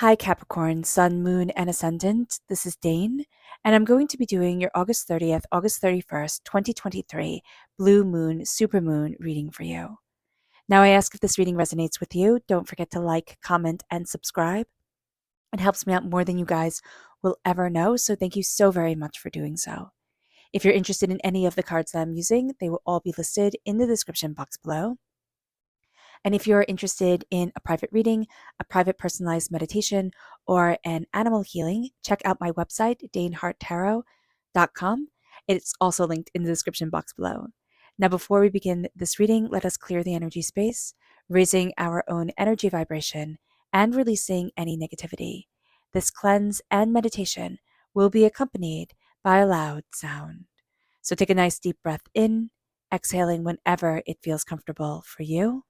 Hi, Capricorn, Sun, Moon, and Ascendant. This is Dane, and I'm going to be doing your August 30th, August 31st, 2023 Blue Moon, Supermoon reading for you. Now, I ask if this reading resonates with you. Don't forget to like, comment, and subscribe. It helps me out more than you guys will ever know, so thank you so very much for doing so. If you're interested in any of the cards that I'm using, they will all be listed in the description box below. And if you're interested in a private reading, a private personalized meditation, or an animal healing, check out my website, daneharttarot.com. It's also linked in the description box below. Now, before we begin this reading, let us clear the energy space, raising our own energy vibration and releasing any negativity. This cleanse and meditation will be accompanied by a loud sound. So take a nice deep breath in, exhaling whenever it feels comfortable for you.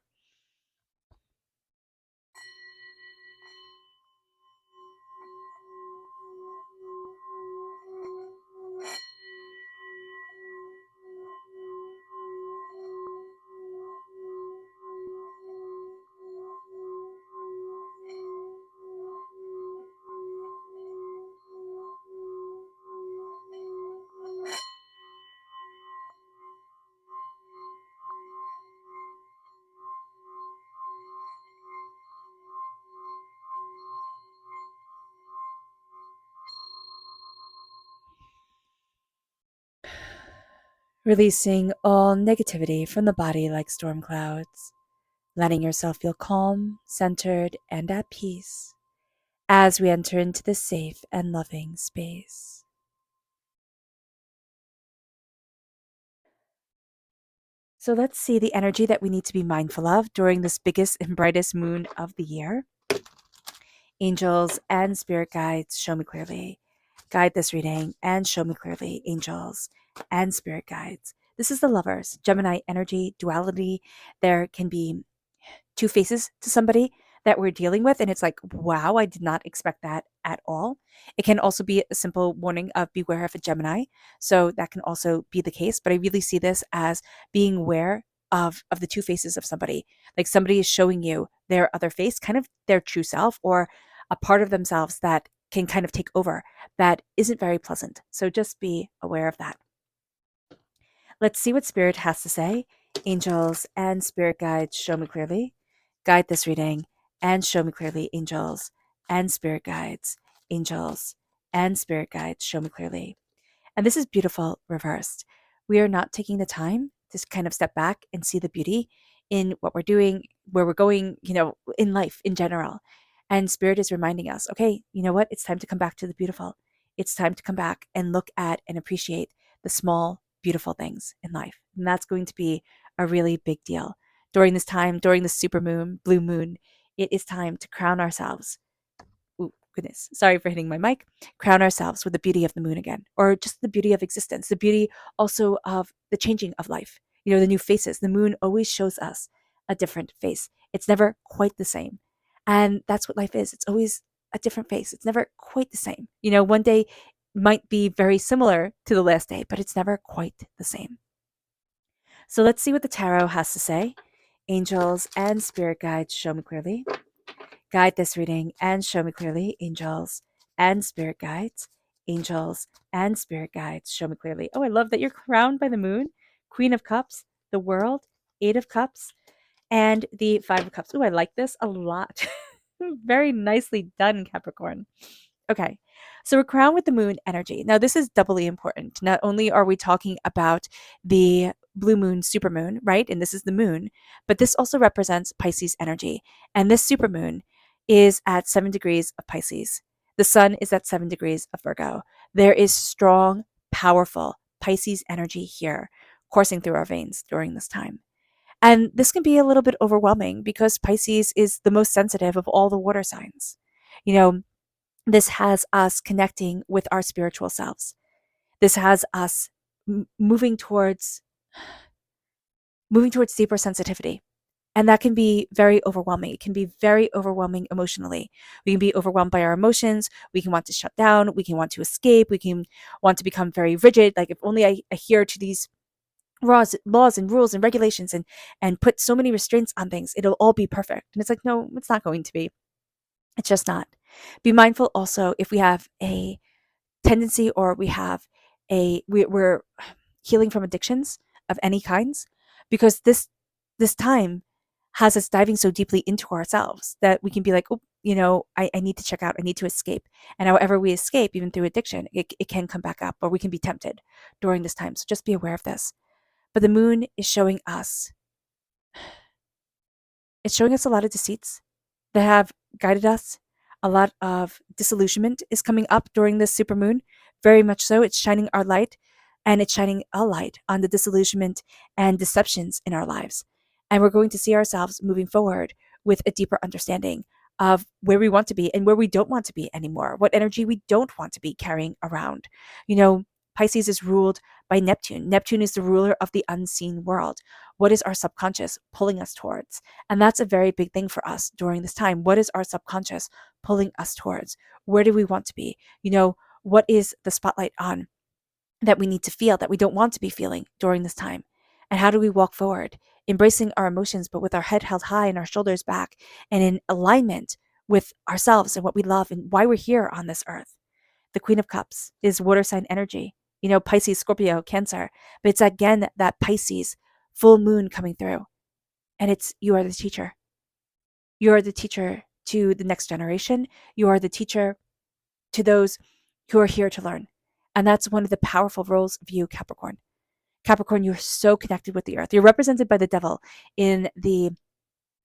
Releasing all negativity from the body like storm clouds, letting yourself feel calm, centered, and at peace as we enter into this safe and loving space. So let's see the energy that we need to be mindful of during this biggest and brightest moon of the year. Angels and spirit guides, show me clearly. Guide this reading and show me clearly, angels and spirit guides. This is the Lovers, Gemini energy, duality. There can be two faces to somebody that we're dealing with, and it's like, wow, I did not expect that at all. It can also be a simple warning of beware of a Gemini, so that can also be the case, but I really see this as being aware of the two faces of somebody. Like somebody is showing you their other face, kind of their true self, or a part of themselves that can kind of take over that isn't very pleasant. So just be aware of that. Let's see what Spirit has to say. Angels and spirit guides, show me clearly. Guide this reading and show me clearly, angels and spirit guides, angels and spirit guides, show me clearly. And this is beautiful reversed. We are not taking the time to kind of step back and see the beauty in what we're doing, where we're going, in life in general. And Spirit is reminding us, okay, you know what? It's time to come back to the beautiful. It's time to come back and look at and appreciate the small, beautiful things in life. And that's going to be a really big deal. During this time, during the super moon, blue moon, it is time to crown ourselves. Ooh, goodness, sorry for hitting my mic. Crown ourselves with the beauty of the moon again, or just the beauty of existence, the beauty also of the changing of life. The new faces. The moon always shows us a different face. It's never quite the same. And that's what life is. It's always a different face. It's never quite the same. One day might be very similar to the last day, but it's never quite the same. So let's see what the tarot has to say. Angels and spirit guides, show me clearly. Guide this reading and show me clearly, angels and spirit guides, angels and spirit guides, show me clearly. Oh, I love that you're crowned by the moon, Queen of Cups, the World, Eight of Cups, and the Five of Cups. Oh, I like this a lot. Very nicely done, Capricorn. Okay, so we're crowned with the moon energy. Now, this is doubly important. Not only are we talking about the blue moon, supermoon, right? And this is the moon, but this also represents Pisces energy. And this supermoon is at 7 degrees of Pisces. The sun is at 7 degrees of Virgo. There is strong, powerful Pisces energy here coursing through our veins during this time. And this can be a little bit overwhelming because Pisces is the most sensitive of all the water signs. You know, this has us connecting with our spiritual selves. This has us moving towards deeper sensitivity. And that can be very overwhelming. It can be very overwhelming emotionally. We can be overwhelmed by our emotions. We can want to shut down. We can want to escape. We can want to become very rigid. Like, if only I adhere to these laws and rules and regulations and put so many restraints on things, it'll all be perfect. And it's like, no, it's not going to be. It's just not. Be mindful also if we have a tendency or we're healing from addictions of any kinds, because this time has us diving so deeply into ourselves that we can be like, oh, I need to check out, I need to escape. And however we escape, even through addiction, it can come back up, or we can be tempted during this time. So just be aware of this. But the moon is showing us, it's showing us a lot of deceits that have guided us. A lot of disillusionment is coming up during this supermoon. Very much so. It's shining our light, and it's shining a light on the disillusionment and deceptions in our lives. And we're going to see ourselves moving forward with a deeper understanding of where we want to be and where we don't want to be anymore, what energy we don't want to be carrying around. You know, Pisces is ruled by Neptune. Neptune is the ruler of the unseen world. What is our subconscious pulling us towards? And that's a very big thing for us during this time. What is our subconscious pulling us towards? Where do we want to be? What is the spotlight on that we need to feel that we don't want to be feeling during this time? And how do we walk forward, embracing our emotions, but with our head held high and our shoulders back and in alignment with ourselves and what we love and why we're here on this earth? The Queen of Cups is water sign energy, Pisces, Scorpio, Cancer. But it's again that Pisces full moon coming through. And it's, you are the teacher. You are the teacher to the next generation. You are the teacher to those who are here to learn. And that's one of the powerful roles of you, Capricorn. Capricorn, you're so connected with the earth. You're represented by the devil in the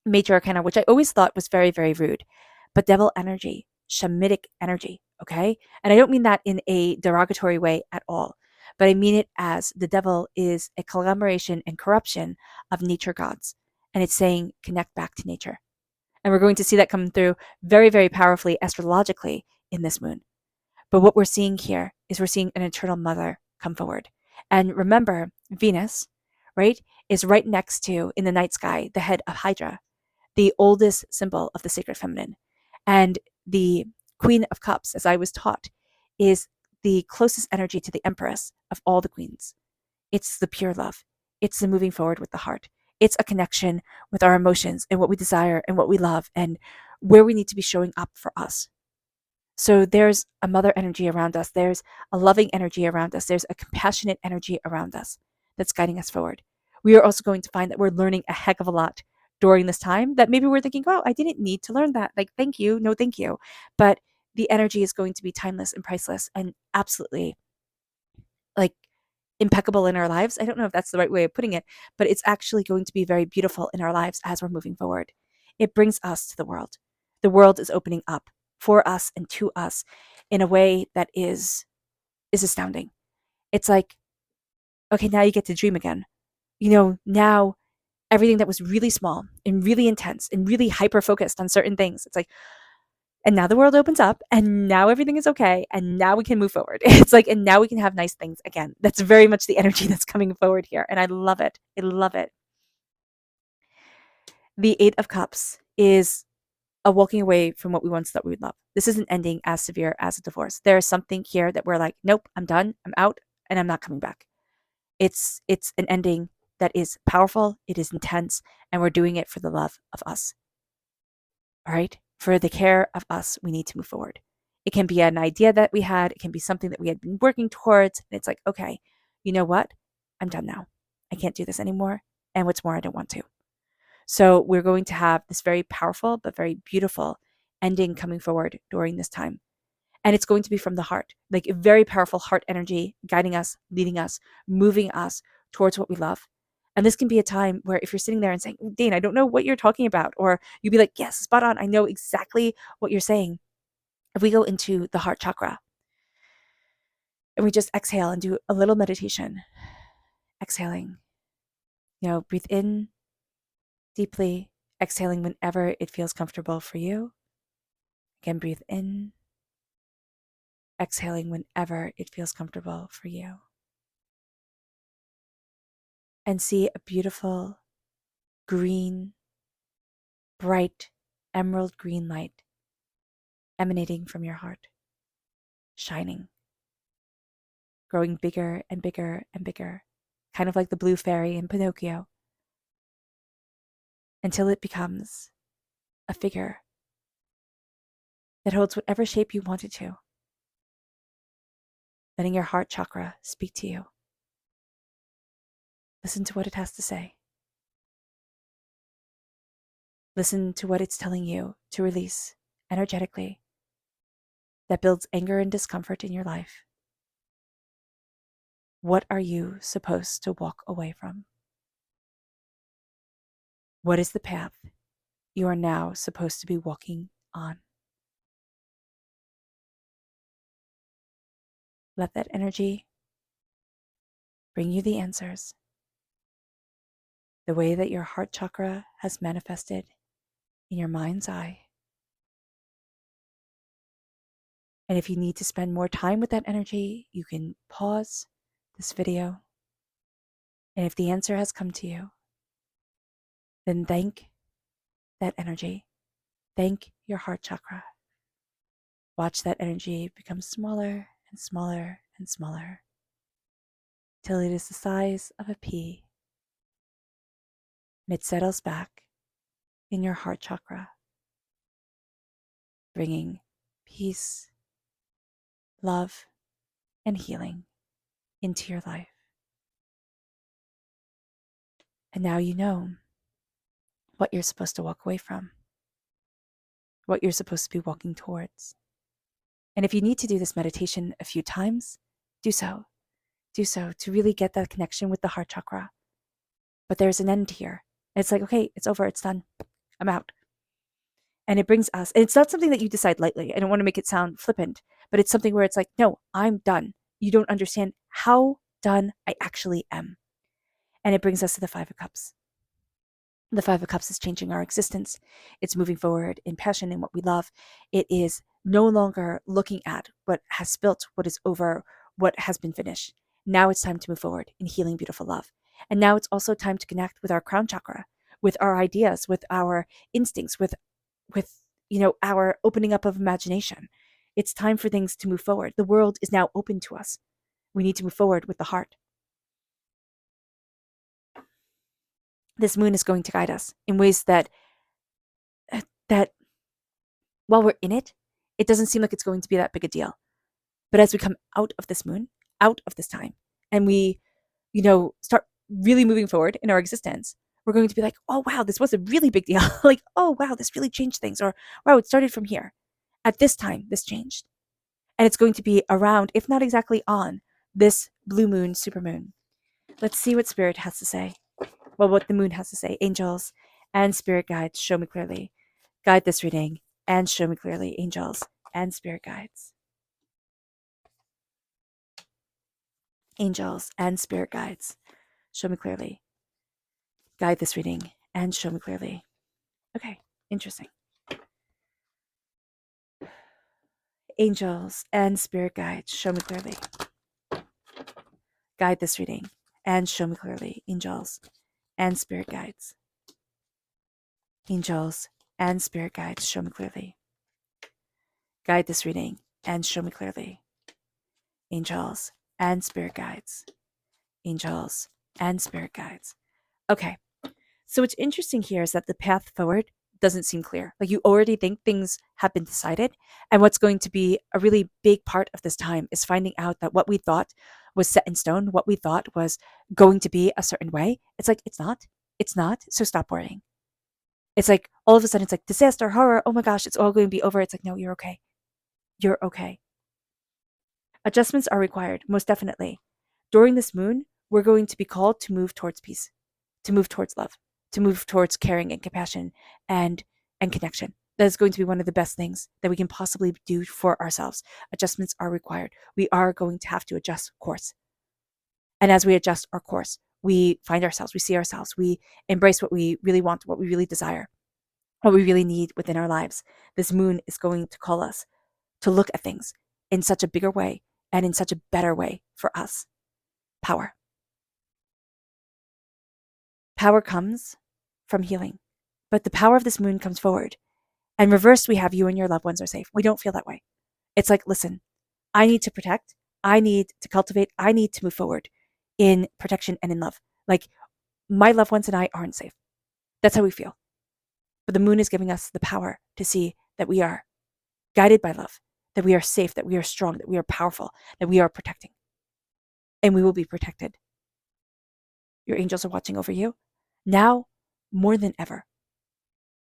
major arcana, which I always thought was very, very rude. But devil energy, Shamitic energy, okay? And I don't mean that in a derogatory way at all, but I mean it as the devil is a conglomeration and corruption of nature gods. And it's saying, connect back to nature. And we're going to see that come through very, very powerfully astrologically in this moon. But what we're seeing here is we're seeing an eternal mother come forward. And remember, Venus, right, is right next to, in the night sky, the head of Hydra, the oldest symbol of the sacred feminine. And the Queen of Cups, as I was taught, is the closest energy to the Empress of all the queens. It's the pure love. It's the moving forward with the heart. It's a connection with our emotions and what we desire and what we love and where we need to be showing up for us. So there's a mother energy around us. There's a loving energy around us. There's a compassionate energy around us that's guiding us forward. We are also going to find that we're learning a heck of a lot during this time that maybe we're thinking, wow, I didn't need to learn that. Like, thank you. No, thank you. But the energy is going to be timeless and priceless and absolutely like impeccable in our lives. I don't know if that's the right way of putting it, but it's actually going to be very beautiful in our lives as we're moving forward. It brings us to the world. The world is opening up for us and to us in a way that is astounding. It's like, okay, now you get to dream again. Now everything that was really small and really intense and really hyper focused on certain things, it's like, and now the world opens up and now everything is okay and now we can move forward. It's like, and now we can have nice things again. That's very much the energy that's coming forward here. And I love it. I love it. The Eight of Cups is a walking away from what we once thought we would love. This isn't ending as severe as a divorce. There is something here that we're like, nope, I'm done. I'm out and I'm not coming back. It's an ending that is powerful. It is intense. And we're doing it for the love of us. All right. For the care of us, we need to move forward. It can be an idea that we had, it can be something that we had been working towards. And it's like, okay, you know what? I'm done now. I can't do this anymore. And what's more, I don't want to. So we're going to have this very powerful but very beautiful ending coming forward during this time. And it's going to be from the heart, like a very powerful heart energy guiding us, leading us, moving us towards what we love. And this can be a time where if you're sitting there and saying, Dane, I don't know what you're talking about, or you'd be like, yes, spot on. I know exactly what you're saying. If we go into the heart chakra and we just exhale and do a little meditation, exhaling, breathe in deeply, exhaling whenever it feels comfortable for you. Again, breathe in, exhaling whenever it feels comfortable for you. And see a beautiful green, bright, emerald green light emanating from your heart, shining, growing bigger and bigger and bigger, kind of like the blue fairy in Pinocchio, until it becomes a figure that holds whatever shape you want it to. Letting your heart chakra speak to you. Listen to what it has to say. Listen to what it's telling you to release energetically that builds anger and discomfort in your life. What are you supposed to walk away from? What is the path you are now supposed to be walking on? Let that energy bring you the answers, the way that your heart chakra has manifested in your mind's eye. And if you need to spend more time with that energy, you can pause this video. And if the answer has come to you, then thank that energy. Thank your heart chakra. Watch that energy become smaller and smaller and smaller till it is the size of a pea. And it settles back in your heart chakra, bringing peace, love, and healing into your life. And now you know what you're supposed to walk away from, what you're supposed to be walking towards. And if you need to do this meditation a few times, do so. Do so to really get that connection with the heart chakra. But there's an end here. It's like, okay, it's over, it's done. I'm out. And it brings us, and it's not something that you decide lightly. I don't want to make it sound flippant, but it's something where it's like, no, I'm done. You don't understand how done I actually am. And it brings us to the Five of Cups. The Five of Cups is changing our existence. It's moving forward in passion and what we love. It is no longer looking at what has spilt, what is over, what has been finished. Now it's time to move forward in healing beautiful love. And now it's also time to connect with our crown chakra, with our ideas, with our instincts, with our opening up of imagination. It's time for things to move forward. The world is now open to us. We need to move forward with the heart. This moon is going to guide us in ways that while we're in it, it doesn't seem like it's going to be that big a deal. But as we come out of this moon, out of this time, and we, start really moving forward in our existence, we're going to be like, oh, wow, this was a really big deal. Like, oh, wow, this really changed things. Or, wow, it started from here. At this time, this changed. And it's going to be around, if not exactly on, this blue moon, supermoon. Let's see what Spirit has to say. Well, what the moon has to say. Angels and spirit guides, show me clearly. Guide this reading and show me clearly. Angels and spirit guides. Angels and spirit guides, show me clearly. Guide this reading and show me clearly. Okay, interesting. Angels and spirit guides, show me clearly. Guide this reading and show me clearly. Angels and spirit guides. Angels and spirit guides, show me clearly. Guide this reading and show me clearly. Angels and spirit guides. Angels and spirit guides. Okay, so what's interesting here is that the path forward doesn't seem clear. Like you already think things have been decided. And what's going to be a really big part of this time is finding out that what we thought was set in stone, what we thought was going to be a certain way, it's like, it's not. It's not. So stop worrying. It's like all of a sudden it's like disaster, horror. Oh my gosh, it's all going to be over. It's like, no, you're okay. You're okay. Adjustments are required, most definitely. During this moon, we're going to be called to move towards peace, to move towards love, to move towards caring and compassion and connection. That is going to be one of the best things that we can possibly do for ourselves. Adjustments are required. We are going to have to adjust course. And as we adjust our course, we find ourselves, we see ourselves, we embrace what we really want, what we really desire, what we really need within our lives. This moon is going to call us to look at things in such a bigger way and in such a better way for us. Power. Power comes from healing, but the power of this moon comes forward. And reversed, we have you and your loved ones are safe. We don't feel that way. It's like, listen, I need to protect, I need to cultivate, I need to move forward in protection and in love. Like my loved ones and I aren't safe. That's how we feel. But the moon is giving us the power to see that we are. guided by love, that we are safe, that we are strong, that we are powerful, that we are protecting, and we will be protected. Your angels are watching over you now more than ever,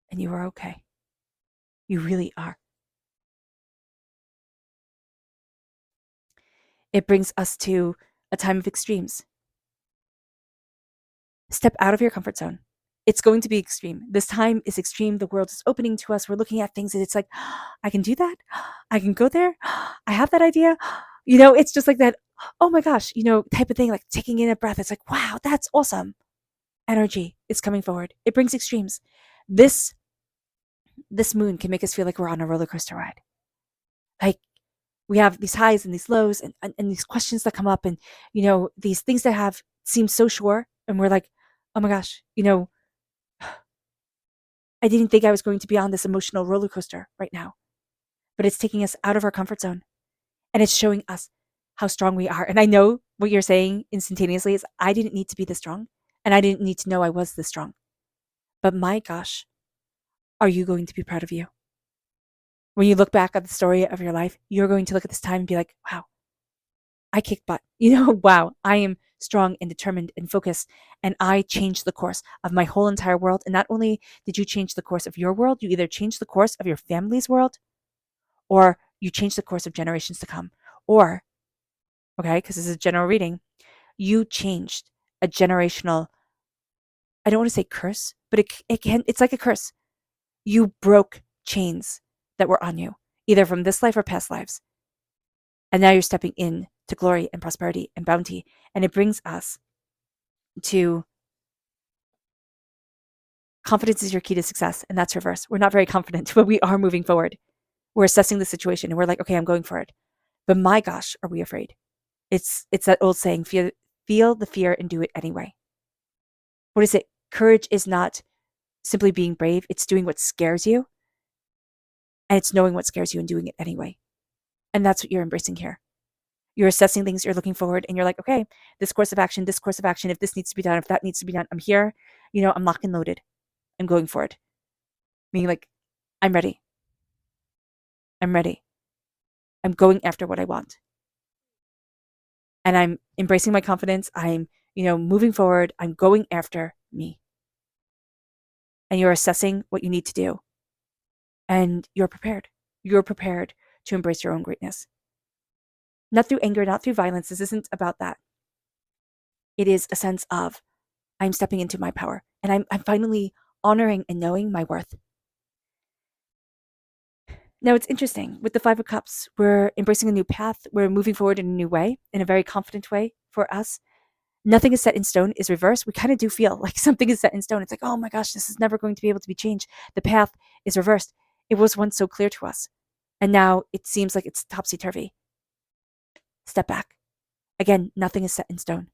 and you are okay. You really are. It brings us to a time of extremes. Step out of your comfort zone. It's going to be extreme. This time is extreme. The world is opening to us. We're looking at things and it's like, I can do that. I can go there. I have that idea. It's just like that, oh my gosh, type of thing, like taking in a breath. It's like, wow, that's awesome. Energy is coming forward. It brings extremes. This moon can make us feel like we're on a roller coaster ride. Like we have these highs and these lows and these questions that come up and, these things that have seemed so sure. And we're like, oh my gosh, I didn't think I was going to be on this emotional roller coaster right now, but it's taking us out of our comfort zone and it's showing us how strong we are. And I know what you're saying instantaneously is I didn't need to be this strong and I didn't need to know I was this strong. But my gosh, are you going to be proud of you? When you look back at the story of your life, you're going to look at this time and be like, wow, I kicked butt. Wow, I am strong and determined and focused. And I changed the course of my whole entire world. And not only did you change the course of your world, you either changed the course of your family's world or you changed the course of generations to come. Or, okay, because this is a general reading, you changed a generational, I don't want to say curse, but it's like a curse. You broke chains that were on you, either from this life or past lives. And now you're stepping in to glory and prosperity and bounty. And it brings us to confidence is your key to success. And that's reverse. We're not very confident, but we are moving forward. We're assessing the situation and we're like, okay, I'm going for it. But my gosh, are we afraid? It's that old saying, feel the fear and do it anyway. What is it? Courage is not simply being brave. It's doing what scares you. And it's knowing what scares you and doing it anyway. And that's what you're embracing here. You're assessing things, you're looking forward, and you're like, okay, this course of action, if this needs to be done, if that needs to be done, I'm here, I'm locked and loaded. I'm going for it. Meaning like, I'm ready. I'm ready. I'm going after what I want. And I'm embracing my confidence. I'm, moving forward. I'm going after me. And you're assessing what you need to do. And you're prepared. You're prepared to embrace your own greatness. Not through anger, not through violence. This isn't about that. It is a sense of, I'm stepping into my power. And I'm finally honoring and knowing my worth. Now, it's interesting. With the Five of Cups, we're embracing a new path. We're moving forward in a new way, in a very confident way for us. Nothing is set in stone is reversed. We kind of do feel like something is set in stone. It's like, oh my gosh, this is never going to be able to be changed. The path is reversed. It was once so clear to us. And now it seems like it's topsy-turvy. Step back. Again, nothing is set in stone.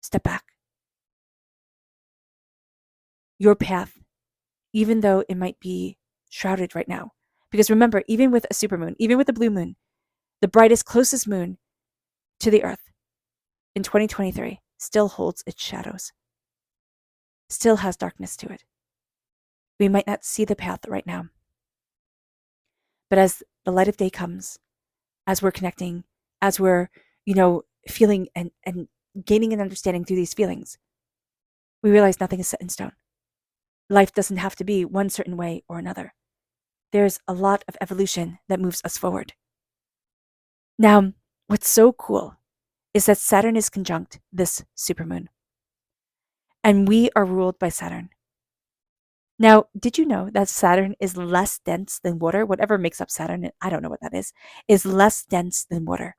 Step back. Your path, even though it might be shrouded right now. Because remember, even with a supermoon, even with a blue moon, the brightest, closest moon to the earth in 2023 still holds its shadows, still has darkness to it. We might not see the path right now. But as the light of day comes, as we're connecting, as we're, feeling and gaining an understanding through these feelings, we realize nothing is set in stone. Life doesn't have to be one certain way or another. There's a lot of evolution that moves us forward. Now, what's so cool is that Saturn is conjunct this supermoon. And we are ruled by Saturn. Now, did you know that Saturn is less dense than water? Whatever makes up Saturn, I don't know what that is less dense than water.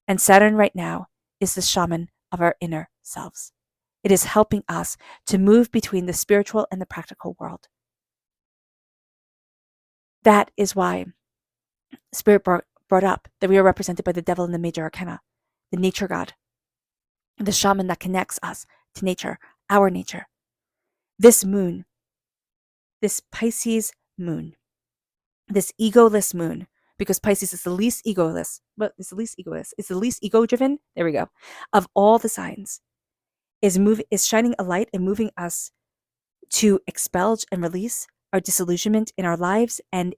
And Saturn right now is the shaman of our inner selves. It is helping us to move between the spiritual and the practical world. That is why Spirit brought up that we are represented by the devil in the major arcana, the nature god, the shaman that connects us to nature, our nature. This moon, this Pisces moon, this egoless moon, because Pisces is the least egoless, it's the least ego-driven, there we go, of all the signs, is shining a light and moving us to expel and release our disillusionment in our lives and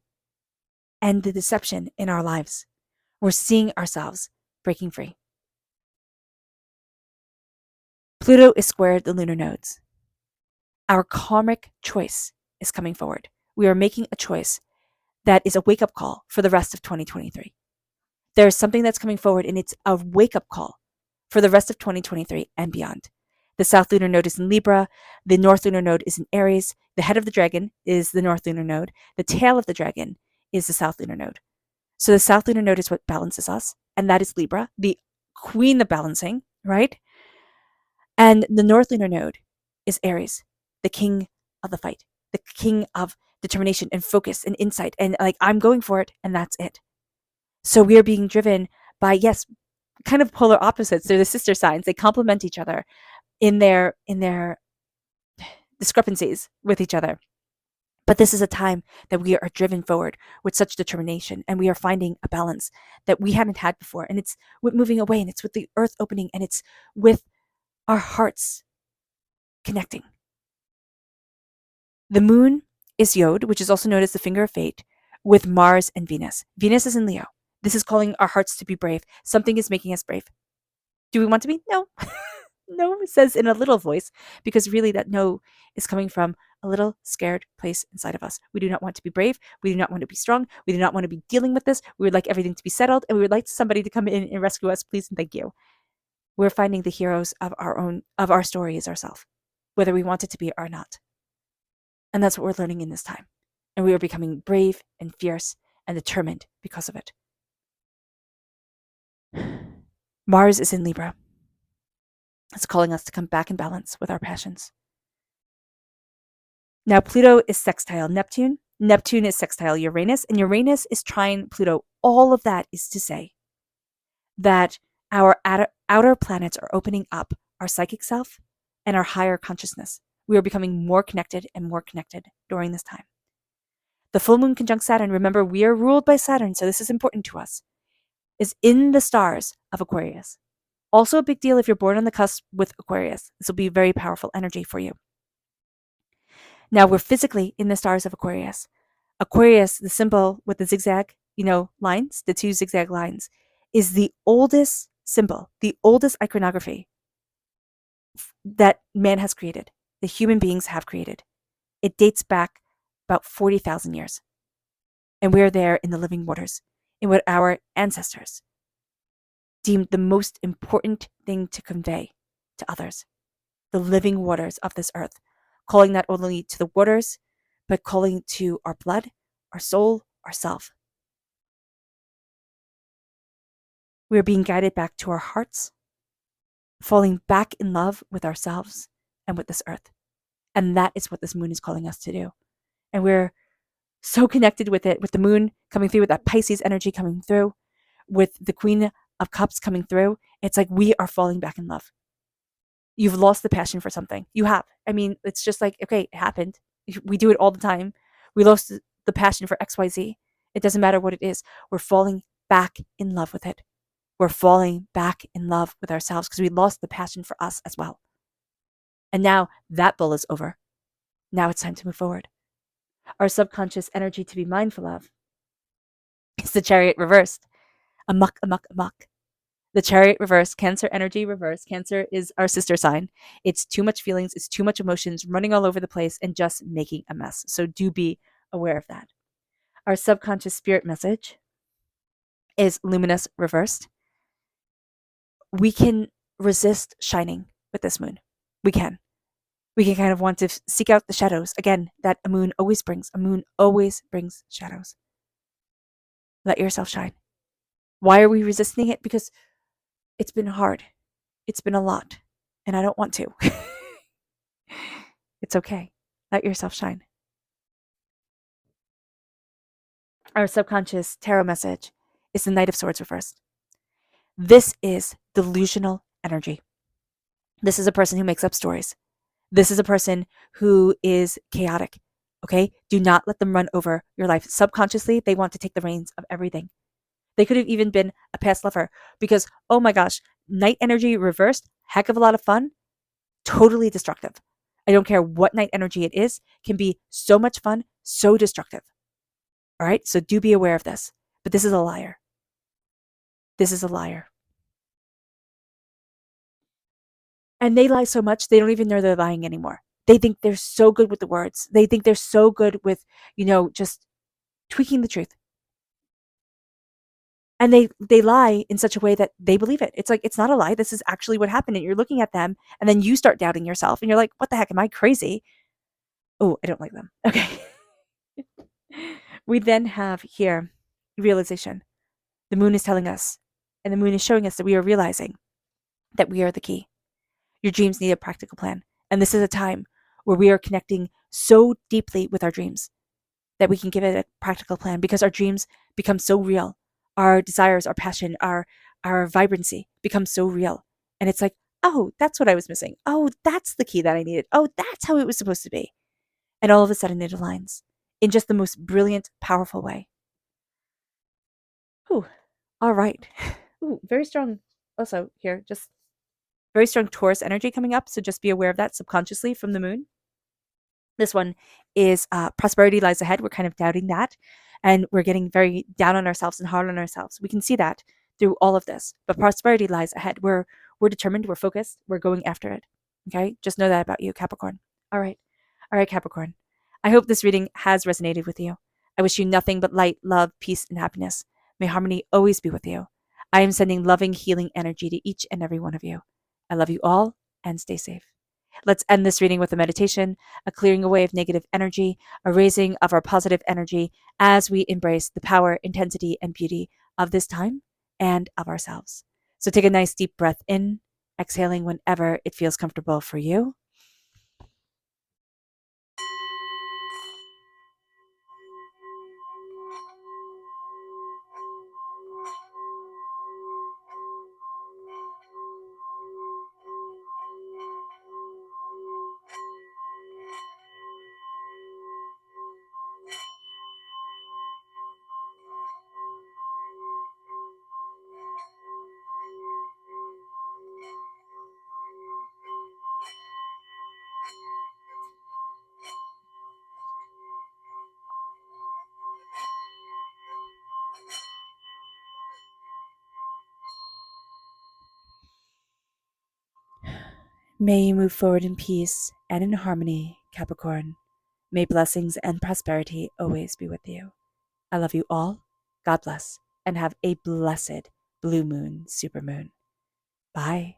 the deception in our lives. We're seeing ourselves breaking free. Pluto is squared the lunar nodes. Our karmic choice is coming forward. We are making a choice that is a wake up call for the rest of 2023. There's something that's coming forward, and it's a wake up call for the rest of 2023 and beyond. The South Lunar Node is in Libra. The North Lunar Node is in Aries. The head of the dragon is the North Lunar Node. The tail of the dragon is the South Lunar Node. So the South Lunar Node is what balances us, and that is Libra, the queen of balancing, right? And the North Lunar Node is Aries, the king of the fight, the king of determination and focus and insight. And like, I'm going for it, and that's it. So we are being driven by, yes, kind of polar opposites. They're the sister signs. They complement each other in their discrepancies with each other. But this is a time that we are driven forward with such determination, and we are finding a balance that we hadn't had before. And it's with moving away, and it's with the earth opening, and it's with our hearts connecting. The moon is Yod, which is also known as the finger of fate, with Mars and Venus. Venus is in Leo. This is calling our hearts to be brave. Something is making us brave. Do we want to be? No. No, it says in a little voice, because really that no is coming from a little scared place inside of us. We do not want to be brave. We do not want to be strong. We do not want to be dealing with this. We would like everything to be settled, and we would like somebody to come in and rescue us, please and thank you. We're finding the heroes of our story is ourselves, whether we want it to be or not. And that's what we're learning in this time. And we are becoming brave and fierce and determined because of it. Mars is in Libra. It's calling us to come back in balance with our passions. Now, Pluto is sextile Neptune. Neptune is sextile Uranus, and Uranus is trine Pluto. All of that is to say that our outer planets are opening up our psychic self and our higher consciousness. We are becoming more connected and more connected during this time. The full moon conjunct Saturn, remember, we are ruled by Saturn, so this is important to us, is in the stars of Aquarius. Also a big deal if you're born on the cusp with Aquarius. This will be very powerful energy for you. Now we're physically in the stars of Aquarius. Aquarius, the symbol with the zigzag, lines, the two zigzag lines, is the oldest symbol, the oldest iconography that man has created, the human beings have created. It dates back about 40,000 years. And we're there in the living waters, in what our ancestors deemed the most important thing to convey to others, the living waters of this earth, calling not only to the waters, but calling to our blood, our soul, our self. We are being guided back to our hearts, falling back in love with ourselves and with this earth. And that is what this moon is calling us to do. And we're so connected with it, with the moon coming through, with that Pisces energy coming through, with the Queen of Cups coming through. It's like we are falling back in love. You've lost the passion for something. You have. I mean, it's just like, okay, it happened. We do it all the time. We lost the passion for XYZ. It doesn't matter what it is. We're falling back in love with it. We're falling back in love with ourselves because we lost the passion for us as well. And now that bull is over. Now it's time to move forward. Our subconscious energy to be mindful of is the Chariot reversed. Amok, amok, amok. The Chariot reverse, Cancer energy reverse. Cancer is our sister sign. It's too much feelings, it's too much emotions, running all over the place and just making a mess. So do be aware of that. Our subconscious spirit message is Luminous reversed. We can resist shining with this moon. We can. We can kind of want to seek out the shadows. Again, that a moon always brings. A moon always brings shadows. Let yourself shine. Why are we resisting it? Because it's been hard. It's been a lot. And I don't want to. It's okay. Let yourself shine. Our subconscious tarot message is the Knight of Swords reversed. This is delusional energy. This is a person who makes up stories. This is a person who is chaotic. Okay? Do not let them run over your life. Subconsciously, they want to take the reins of everything. They could have even been a past lover because, oh my gosh, night energy reversed, heck of a lot of fun, totally destructive. I don't care what night energy it is, can be so much fun, so destructive. All right, so do be aware of this. But this is a liar. This is a liar. And they lie so much, they don't even know they're lying anymore. They think they're so good with the words. They think they're so good with, just tweaking the truth. And they lie in such a way that they believe it. It's like, it's not a lie. This is actually what happened. And you're looking at them, and then you start doubting yourself, and you're like, what the heck? Am I crazy? Oh, I don't like them. Okay. We then have here realization. The moon is telling us, and the moon is showing us that we are realizing that we are the key. Your dreams need a practical plan. And this is a time where we are connecting so deeply with our dreams that we can give it a practical plan, because our dreams become so real. Our desires, our passion, our vibrancy becomes so real. And it's like, oh, that's what I was missing. Oh, that's the key that I needed. Oh, that's how it was supposed to be. And all of a sudden it aligns in just the most brilliant, powerful way. Whew. All right. Ooh, very strong. Also here, just very strong Taurus energy coming up. So just be aware of that subconsciously from the moon. This one is prosperity lies ahead. We're kind of doubting that. And we're getting very down on ourselves and hard on ourselves. We can see that through all of this. But prosperity lies ahead. We're determined. We're focused. We're going after it. Okay? Just know that about you, Capricorn. All right. All right, Capricorn. I hope this reading has resonated with you. I wish you nothing but light, love, peace, and happiness. May harmony always be with you. I am sending loving, healing energy to each and every one of you. I love you all, and stay safe. Let's end this reading with a meditation, a clearing away of negative energy, a raising of our positive energy as we embrace the power, intensity, and beauty of this time and of ourselves. So take a nice deep breath in, exhaling whenever it feels comfortable for you. May you move forward in peace and in harmony, Capricorn. May blessings and prosperity always be with you. I love you all. God bless, and have a blessed blue moon, supermoon. Bye.